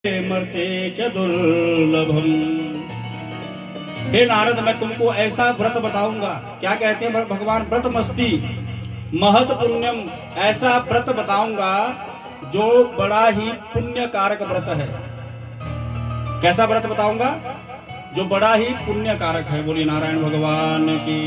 मरते च दुर्लभम। हे नारद, मैं तुमको ऐसा व्रत बताऊंगा। क्या कहते हैं भगवान? व्रत मस्ती महत पुण्यम, ऐसा व्रत बताऊंगा जो बड़ा ही पुण्य कारक व्रत है। कैसा व्रत बताऊंगा? जो बड़ा ही पुण्य कारक है। बोलिए नारायण भगवान की।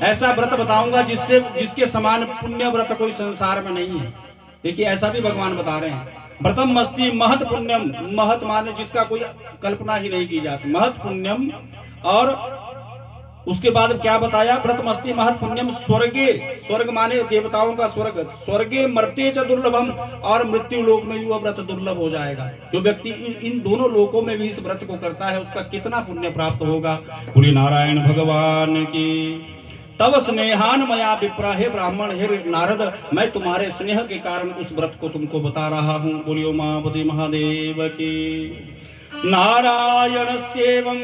ऐसा व्रत बताऊंगा जिसके समान पुण्य व्रत कोई संसार में नहीं है। देखिए, ऐसा भी भगवान बता रहे हैं। व्रतम मस्ती महत पुण्यम, महत माने जिसका कोई कल्पना ही नहीं की जाती, महत पुण्यम। और उसके बाद क्या बताया? व्रत मस्ती महत पुण्यम स्वर्गे, स्वर्ग माने देवताओं का स्वर्ग, स्वर्गे मरते च दुर्लभम, और मृत्यु लोक में भी वह व्रत दुर्लभ हो जाएगा। जो व्यक्ति इन दोनों लोकों में भी इस व्रत को करता है, उसका कितना पुण्य प्राप्त होगा। बोलिए नारायण भगवान की। तब स्नेहान मया विप्रा, हे ब्राह्मण, हे नारद, मैं तुम्हारे स्नेह के कारण उस व्रत को तुमको बता रहा हूँ। बोलिए उमापति महादेव की। नारायण सेवं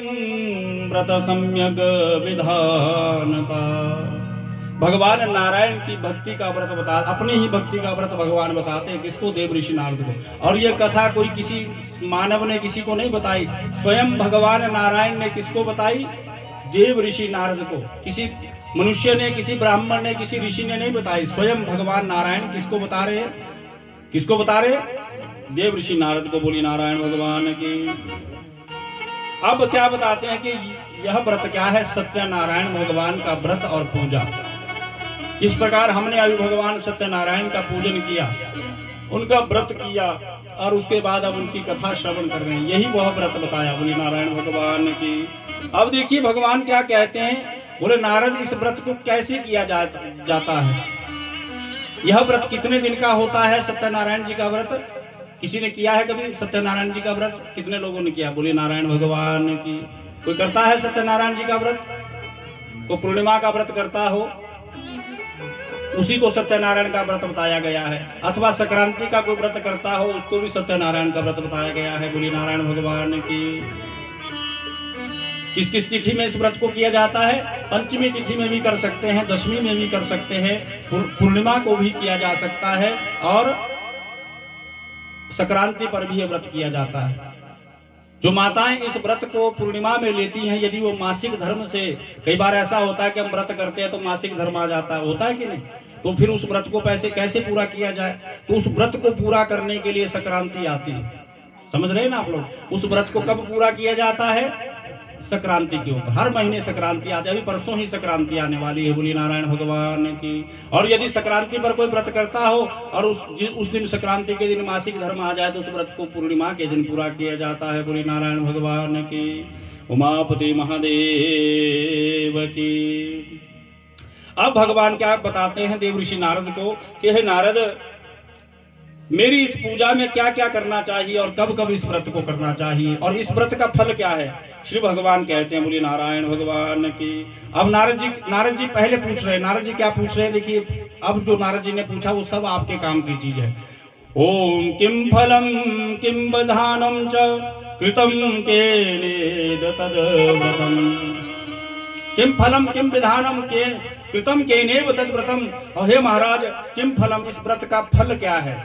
व्रत सम्यक विधानता। भगवान नारायण की भक्ति का व्रत बता, अपनी ही भक्ति का व्रत भगवान बताते हैं। किसको? देव ऋषि नारद को। और ये कथा कोई किसी मानव ने किसी को नहीं बताई, स्वयं भगवान नारायण ने किसको बताई? देव ऋषि नारद को। किसी मनुष्य ने, किसी ब्राह्मण ने, किसी ऋषि ने नहीं बताई, स्वयं भगवान नारायण किसको बता रहे हैं? किसको बता रहे? देव ऋषि नारद को। बोली नारायण भगवान की। अब क्या बताते हैं कि यह व्रत क्या है? सत्यनारायण भगवान का व्रत और पूजा। जिस प्रकार हमने अभी भगवान सत्यनारायण का पूजन किया, उनका व्रत किया, और उसके बाद अब उनकी कथा श्रवण कर रहे हैं, यही वह व्रत बताया। बोली नारायण भगवान की। अब देखिए भगवान क्या कहते हैं। बोले नारद, इस व्रत को कैसे किया जाता है? यह व्रत कितने दिन का होता है? सत्यनारायण जी का व्रत किसी ने किया है कभी? सत्यनारायण जी का व्रत कितने लोगों ने किया? बोले नारायण भगवान की। कोई करता है सत्यनारायण जी का व्रत? कोई पूर्णिमा का व्रत करता हो, उसी को सत्यनारायण का व्रत बताया गया है। अथवा संक्रांति का कोई व्रत करता हो, उसको भी सत्यनारायण का व्रत बताया गया है। बोली नारायण भगवान की। किस किस तिथि में इस व्रत को किया जाता है? पंचमी तिथि में भी कर सकते हैं, दशमी में भी कर सकते हैं, पूर्णिमा को भी किया जा सकता है, और संक्रांति पर भी यह व्रत किया जाता है। जो माताएं इस व्रत को पूर्णिमा में लेती हैं, यदि वो मासिक धर्म से, कई बार ऐसा होता है कि हम व्रत करते हैं तो मासिक धर्म आ जाता होता है कि नहीं, तो फिर उस व्रत को कैसे पूरा किया जाए? तो उस व्रत को पूरा करने के लिए संक्रांति आती है। समझ रहे हैं ना आप लोग? उस व्रत को कब पूरा किया जाता है? संक्रांति के ऊपर। हर महीने संक्रांति आती है। अभी परसों ही संक्रांति आने वाली है। बोली नारायण भगवान की। और यदि संक्रांति पर कोई व्रत करता हो और उस दिन संक्रांति के दिन मासिक धर्म आ जाए, तो उस व्रत को पूर्णिमा के दिन पूरा किया जाता है। बोली नारायण भगवान की। उमापति महादेव की। अब भगवान क्या बताते हैं देव ऋषि नारद को कि हे नारद, मेरी इस पूजा में क्या क्या करना चाहिए और कब कब इस व्रत को करना चाहिए, और इस व्रत का फल क्या है? श्री भगवान कहते हैं। बोली नारायण भगवान की। अब नारद जी पहले पूछ रहे हैं। नारद जी क्या पूछ रहे हैं? देखिए, अब जो नारद जी ने पूछा वो सब आपके काम की चीज है। ओम किम फलम किम बधानम च कृतम केनेद तद व्रतम। किम फलम किम विधानम के कृतम केनेव तद व्रतम। और हे महाराज, किम फलम, इस व्रत का फल क्या है?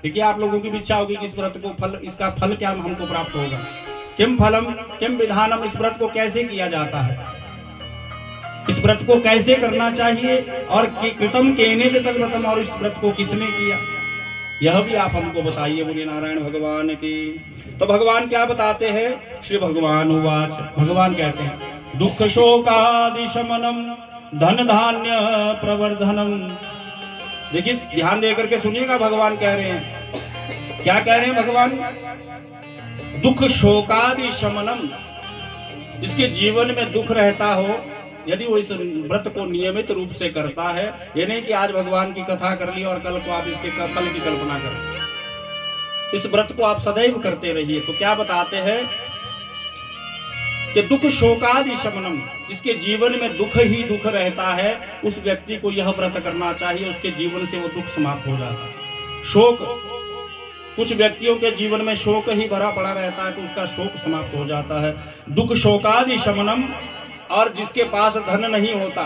देखिए, आप लोगों की भी इच्छा होगी कि इस व्रत को फल, इसका फल क्या हमको प्राप्त होगा। किम फलम किम विधानम, इस व्रत को कैसे किया जाता है, इस व्रत को कैसे करना चाहिए, और कृतम केनेव तद व्रतम, और इस व्रत को किसने किया, यह भी आप हमको बताइए। बोलिए नारायण भगवान की। तो भगवान क्या बताते हैं? श्री भगवान उवाच। भगवान कहते हैं, दुख शोकादि शमनम धन धान्य प्रवर्धनम। देखिए, ध्यान देकर के सुनिएगा, भगवान कह रहे हैं। क्या कह रहे हैं भगवान? दुख शोकादि शमनम। जिसके जीवन में दुख रहता हो, यदि वो इस व्रत को नियमित रूप से करता है, ये नहीं कि आज भगवान की कथा कर ली और कल को आप इसके फल की कल्पना करें। इस व्रत को आप सदैव करते रहिए। तो क्या बताते हैं कि दुख शोकादि शमनम, जिसके जीवन में दुख ही दुख रहता है, उस व्यक्ति को यह व्रत करना चाहिए। उसके जीवन से वो दुख समाप्त हो जाता है। शोक, कुछ व्यक्तियों के जीवन में शोक ही भरा पड़ा रहता है, तो उसका शोक समाप्त हो जाता है। दुख शोकादि शमनम। और जिसके पास धन नहीं होता,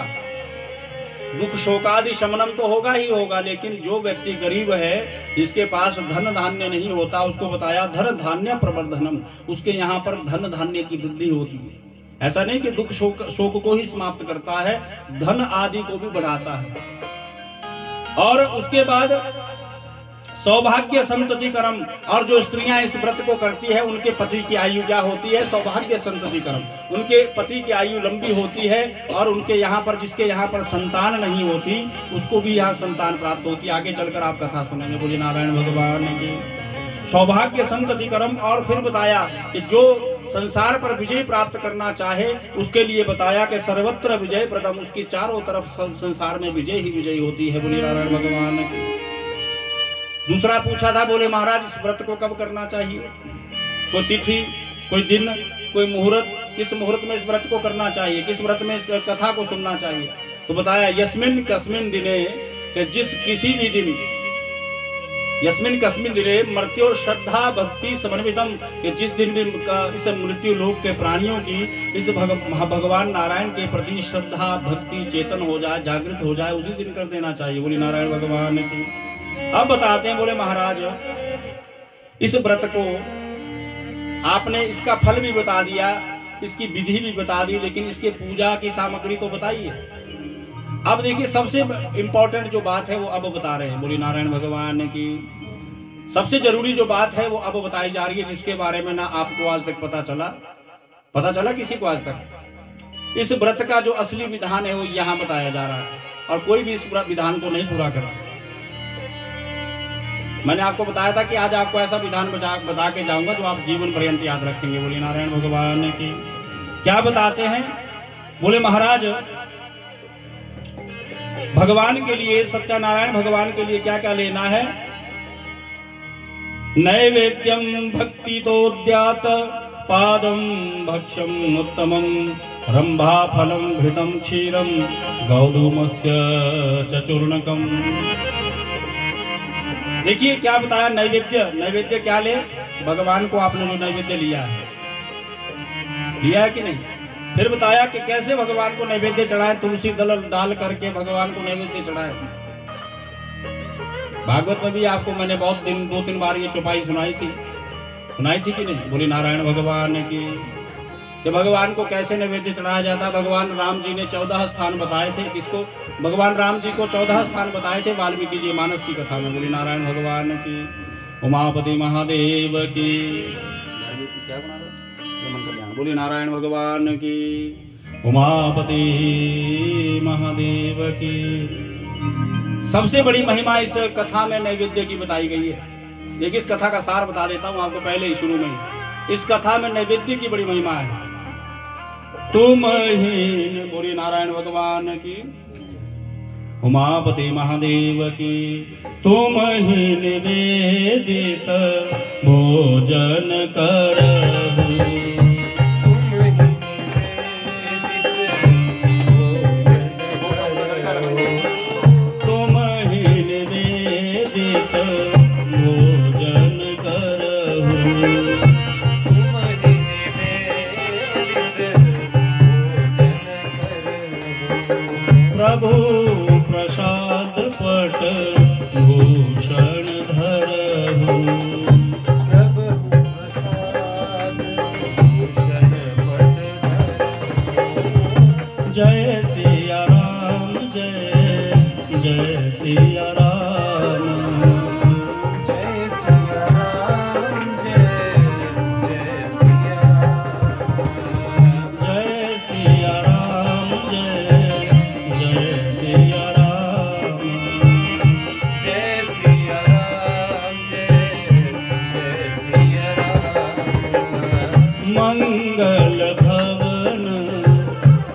दुख शोकादि शमनम तो होगा ही होगा, लेकिन जो व्यक्ति गरीब है, जिसके पास धन धान्य नहीं होता, उसको बताया धन धान्य प्रवर्धनम, उसके यहाँ पर धन धान्य की वृद्धि होती है। ऐसा नहीं कि दुख शोक को ही समाप्त करता है, धन आदि को भी बढ़ाता है। और उसके बाद सौभाग्य संतति कर्म, और जो स्त्रियां इस व्रत को करती है उनके पति की आयु क्या होती है? सौभाग्य संतति कर्म, उनके पति की आयु लंबी होती है, और उनके यहाँ पर जिसके यहाँ पर संतान नहीं होती उसको भी यहाँ संतान प्राप्त होती है। आगे चलकर आप कथा सुनेंगे। बोलिए नारायण भगवान की। सौभाग्य संतति कर्म। और फिर बताया कि जो संसार पर विजय प्राप्त करना चाहे उसके लिए बताया कि सर्वत्र विजय प्रदम, उसकी चारों तरफ संसार में विजय ही विजय होती है। बोलिए नारायण भगवान की। दूसरा पूछा था, बोले महाराज इस व्रत को कब करना चाहिए? कोई तिथि, कोई दिन, कोई मुहूर्त, किस मुहूर्त में इस व्रत को करना चाहिए, किस व्रत में इस कथा को सुनना चाहिए? तो बताया यस्मिन कस्मिन दिने, कि जिस किसी भी दिन, यस्मिन कस्मिन दिने मृत्यु श्रद्धा भक्ति समन्वितम, कि जिस दिन भी इस मृत्यु लोक के प्राणियों की इस भगवान नारायण के प्रति श्रद्धा भक्ति चेतन हो जाए, जागृत हो जाए, उसी दिन कर देना चाहिए। बोली नारायण भगवान की। अब बताते हैं, बोले महाराज इस व्रत को आपने इसका फल भी बता दिया, इसकी विधि भी बता दी, लेकिन इसके पूजा की सामग्री तो बताइए। अब देखिए सबसे इंपॉर्टेंट जो बात है वो अब बता रहे हैं। बोली नारायण भगवान की। सबसे जरूरी जो बात है वो अब बताई जा रही है, जिसके बारे में ना आपको आज तक पता चला किसी को आज तक। इस व्रत का जो असली विधान है वो यहाँ बताया जा रहा है, और कोई भी इस विधान को नहीं पूरा करा। मैंने आपको बताया था कि आज आपको ऐसा विधान बता के जाऊंगा जो आप जीवन पर्यंत याद रखेंगे। बोलिए नारायण भगवान की। क्या बताते हैं? बोले महाराज भगवान के लिए, सत्यनारायण भगवान के लिए क्या क्या लेना है? नैवेद्यम भक्ति तोद्यात पादम भक्ष्यम उत्तमम रंभा फलम घृतम क्षीरम गौधूमस्य चूर्णकम। देखिए क्या बताया, नैवेद्य क्या ले? भगवान को आपने जो नैवेद्य लिया है कि नहीं? फिर बताया कि कैसे भगवान को नैवेद्य चढ़ाए, तुलसी दल डाल करके भगवान को नैवेद्य चढ़ाए। भागवत में भी आपको मैंने बहुत दिन 2-3 बार ये चौपाई सुनाई थी कि नहीं? बोली नारायण भगवान की। कि भगवान को कैसे नैवेद्य चढ़ाया जाता है। भगवान राम जी ने 14 स्थान बताए थे। किसको? भगवान राम जी को 14 स्थान बताए थे वाल्मीकि जी मानस की कथा में। बोली नारायण भगवान की। उमापति महादेव की। क्या बना रहे? बोली नारायण भगवान की। उमापति महादेव की। सबसे बड़ी महिमा इस कथा में नैवेद्य की बताई गई है। एक इस कथा का सार बता देता हूँ आपको पहले ही शुरू में ही। इस कथा में नैवेद्य की बड़ी महिमा है। तुम ही, बोली नारायण भगवान की। उमापति महादेव की। तुम ही निवेदित भोजन करहु। प्रभु प्रसाद पट भूषण धरहु। प्रभु प्रसाद भूषण पट धरहु। जय सिया राम, जय जय सिया राम। जय सिया राम, जय जय सिया राम। जय सिया राम, जय जय सिया राम। जय सिया राम, जय जय सिया राम। मंगल भवन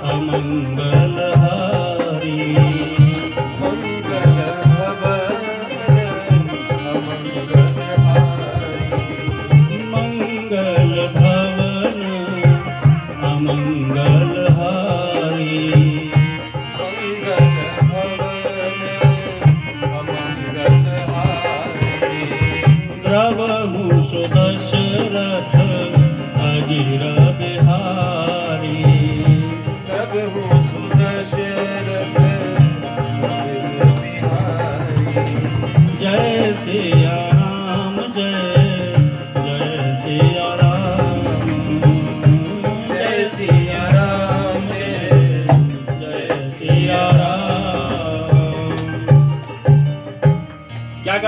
अमंगल हारी। मंगल भवन अमंगल हारी। मंगल भवन अमंगल हारी। द्रवहु सुदशरथ अजिर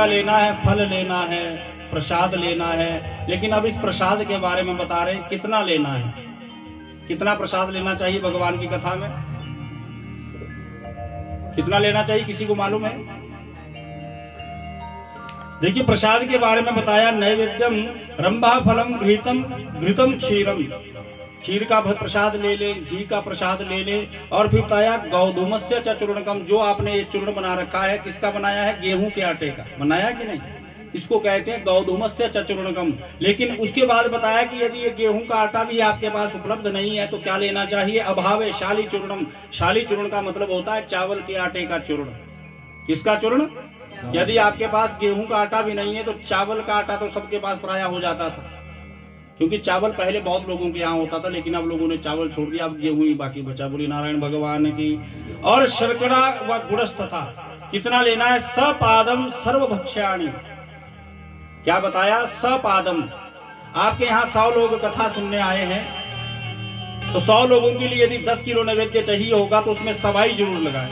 लेना है, फल लेना है, प्रसाद लेना है। लेकिन अब इस प्रसाद के बारे में बता रहे कितना लेना है, कितना प्रसाद लेना चाहिए भगवान की कथा में, कितना लेना चाहिए, किसी को मालूम है? देखिए प्रसाद के बारे में बताया, नैवेद्यम रंभा फलम घृतम घृतम क्षीरम, खीर का प्रसाद ले ले, घी का प्रसाद ले ले। और फिर बताया गौधूमस्य च चूर्णकम, जो आपने ये चूर्ण बना रखा है किसका बनाया है? गेहूं के आटे का बनाया कि नहीं, इसको कहते हैं गौधूमस्य च चूर्णकम। लेकिन उसके बाद बताया कि यदि ये गेहूं का आटा भी आपके पास उपलब्ध नहीं है तो क्या लेना चाहिए? अभावे शाली चूर्णम, शाली चूर्ण का मतलब होता है चावल के आटे का चूर्ण। किसका चूर्ण? यदि आपके पास गेहूं का आटा भी नहीं है तो चावल का आटा तो सबके पास प्राय हो जाता था, क्योंकि चावल पहले बहुत लोगों के यहाँ होता था, लेकिन अब लोगों ने चावल छोड़ दिया, अब गेहूं ही बाकी बचा। बोली नारायण भगवान की। और शर्करा व गुड़स्थ था, कितना लेना है? सपादम सर्वभक्ष्याणि, क्या बताया? सपादम। आपके यहाँ 100 लोग कथा सुनने आए हैं तो 100 लोगों के लिए यदि 10 किलो नैवेद्य चाहिए होगा तो उसमें सवाई जरूर लगाए।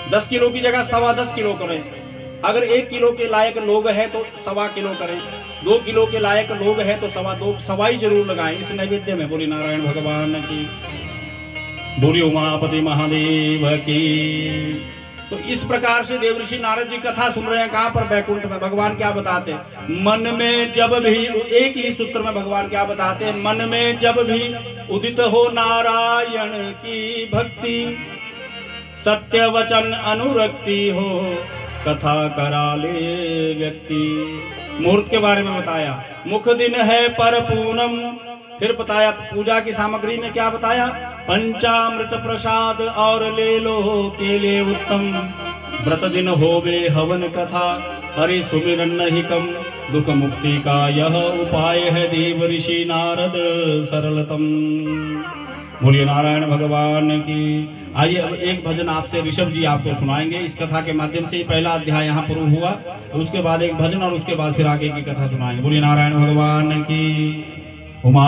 10 किलो की जगह 10.25 किलो करें। अगर 1 किलो के लायक लोग हैं तो 1.25 किलो करें। 2 किलो के लायक लोग हैं तो 2.25 सवाई जरूर लगाएं इस नैवेद्य में। बोली नारायण भगवान की, बोली उमापति महादेव की। तो इस प्रकार से देवऋषि नारद जी कथा सुन रहे हैं। कहां पर? बैकुंठ में। भगवान क्या बताते हैं? मन में जब भी, एक ही सूत्र में भगवान क्या बताते हैं? मन में जब भी उदित हो नारायण की भक्ति, सत्य वचन अनुरक्ति हो, कथा करा ले व्यक्ति। मुहूर्त के बारे में बताया, मुख दिन है पर पूनम। फिर बताया पूजा की सामग्री में क्या बताया? पंचामृत प्रसाद और ले लो केले उत्तम। व्रत दिन होवे हवन कथा, हरि सुमिरन नहीं कम। दुख मुक्ति का यह उपाय है, देव ऋषि नारद सरलतम। बोलिए नारायण भगवान की। आइए अब एक भजन आपसे ऋषभ जी आपको सुनाएंगे। इस कथा के माध्यम से पहला अध्याय यहाँ पूर्ण हुआ, उसके बाद एक भजन और उसके बाद फिर आगे की कथा सुनाएंगे। बोलिए नारायण भगवान की। उमा